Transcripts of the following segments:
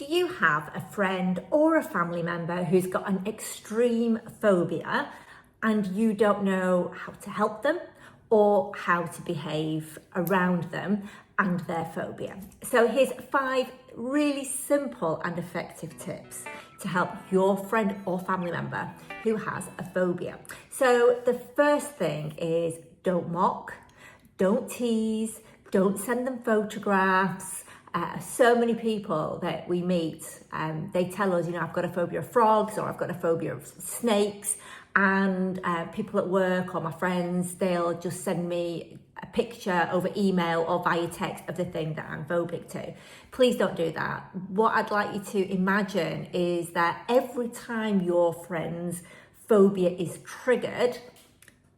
Do you have a friend or a family member who's got an extreme phobia and you don't know how to help them or how to behave around them and their phobia? So here's 5 really simple and effective tips to help your friend or family member who has a phobia. So the first thing is don't mock, don't tease, don't send them photographs. So many people that we meet, they tell us, I've got a phobia of frogs or I've got a phobia of snakes, and people at work or my friends, they'll just send me a picture over email or via text of the thing that I'm phobic to. Please don't do that. What I'd like you to imagine is that every time your friend's phobia is triggered,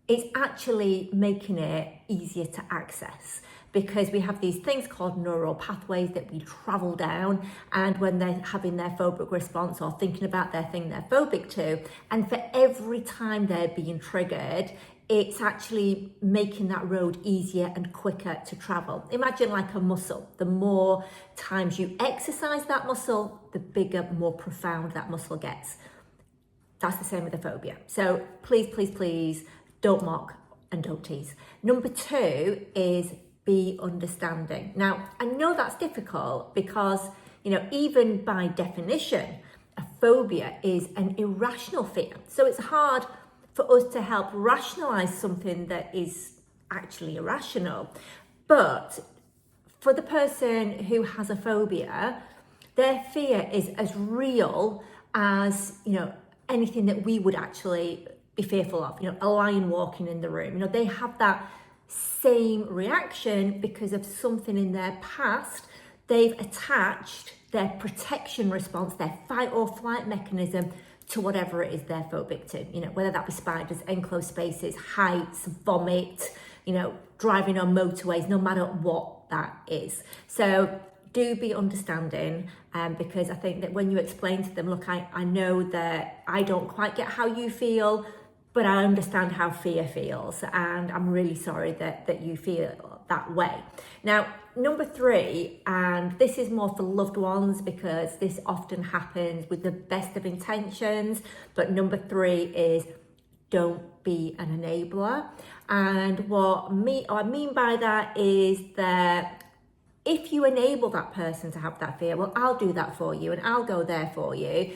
it's actually making it easier to access, because we have these things called neural pathways that we travel down, and when they're having their phobic response or thinking about their thing they're phobic to, and for every time they're being triggered, it's actually making that road easier and quicker to travel. Imagine like a muscle. The more times you exercise that muscle, the bigger, more profound that muscle gets. That's the same with a phobia. So please, please, please don't mock and don't tease. Number 2 is be understanding. Now, I know that's difficult because, even by definition, a phobia is an irrational fear. So it's hard for us to help rationalize something that is actually irrational. But for the person who has a phobia, their fear is as real as, anything that we would actually be fearful of. A lion walking in the room. They have that same reaction because of something in their past. They've attached their protection response, their fight or flight mechanism, to whatever it is they're phobic to, whether that be spiders, enclosed spaces, heights, vomit, driving on motorways, no matter what that is. So do be understanding, because I think that when you explain to them, look, I know that I don't quite get how you feel, but I understand how fear feels, and I'm really sorry that you feel that way. Now, number 3, and this is more for loved ones because this often happens with the best of intentions, but number 3 is don't be an enabler. And what I mean by that is that if you enable that person to have that fear, well, I'll do that for you and I'll go there for you.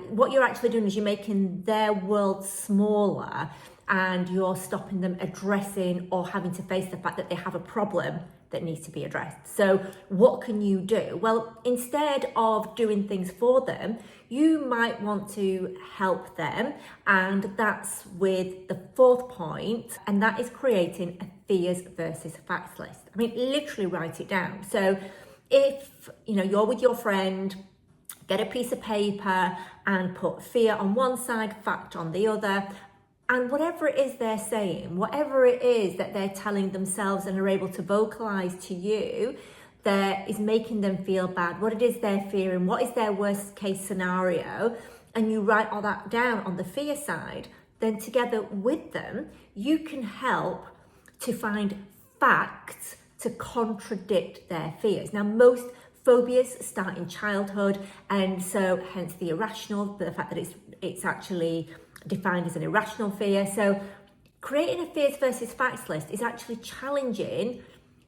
What you're actually doing is you're making their world smaller, and you're stopping them addressing or having to face the fact that they have a problem that needs to be addressed. So what can you do? Well, instead of doing things for them, you might want to help them. And that's with the 4th point, and that is creating a fears versus facts list. I mean, literally write it down. So if, you're with your friend, get a piece of paper and put fear on one side, fact on the other. And whatever it is they're saying, whatever it is that they're telling themselves and are able to vocalize to you that is making them feel bad, what it is they're fearing, what is their worst case scenario, and you write all that down on the fear side, then together with them, you can help to find facts to contradict their fears. Now, most phobias start in childhood, and so hence the irrational, the fact that it's actually defined as an irrational fear. So creating a fears versus facts list is actually challenging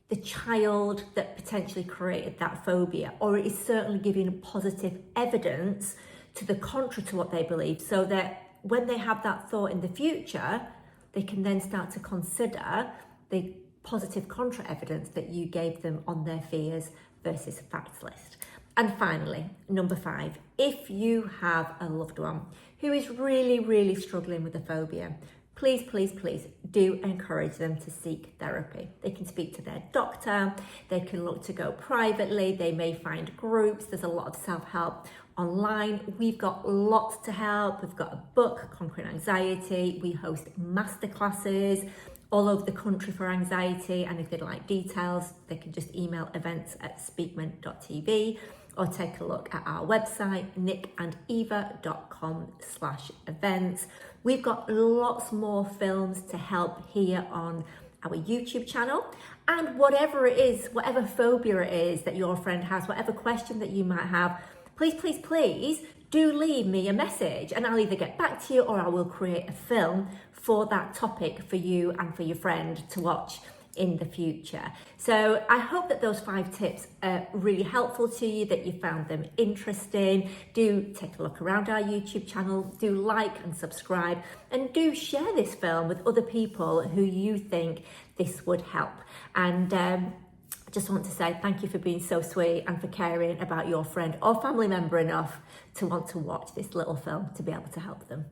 the child that potentially created that phobia, or it is certainly giving positive evidence to the contrary to what they believe, so that when they have that thought in the future, they can then start to consider the positive contra evidence that you gave them on their fears versus facts list. And finally, number 5, if you have a loved one who is really, really struggling with a phobia, please, please, please do encourage them to seek therapy. They can speak to their doctor, they can look to go privately, they may find groups, there's a lot of self-help online. We've got lots to help. We've got a book, Conquering Anxiety. We host masterclasses all over the country for anxiety, and if they'd like details, they can just email events@speakman.tv or take a look at our website, nik&eva.com/events. We've got lots more films to help here on our YouTube channel. And whatever it is, whatever phobia it is that your friend has, whatever question that you might have, please do leave me a message and I'll either get back to you or I will create a film for that topic for you and for your friend to watch in the future. So I hope that those 5 tips are really helpful to you, that you found them interesting. Do take a look around our YouTube channel, do like and subscribe, and do share this film with other people who you think this would help. And I just want to say thank you for being so sweet and for caring about your friend or family member enough to want to watch this little film to be able to help them.